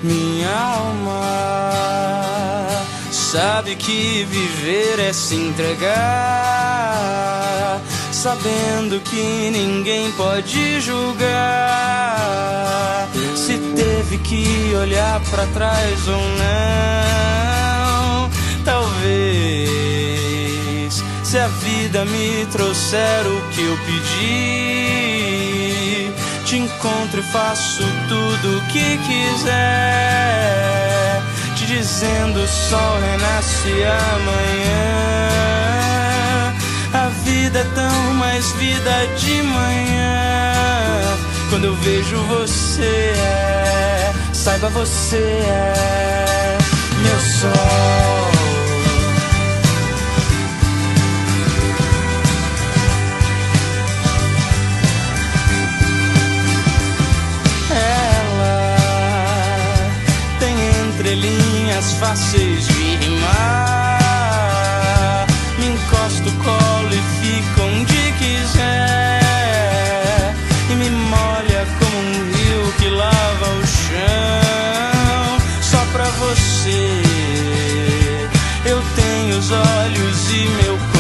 minha alma sabe que viver é se entregar, sabendo que ninguém pode julgar se teve que olhar pra trás ou não. Talvez, se a vida me trouxer o que eu pedi, te encontro e faço tudo o que quiser, te dizendo o sol renasce amanhã. A vida é tão mais vida de manhã. Quando eu vejo você, saiba você é meu sol. Linhas fáceis de rimar, me encosto, colo e fico onde quiser, e me molha como um rio que lava o chão. Só pra você eu tenho os olhos e meu corpo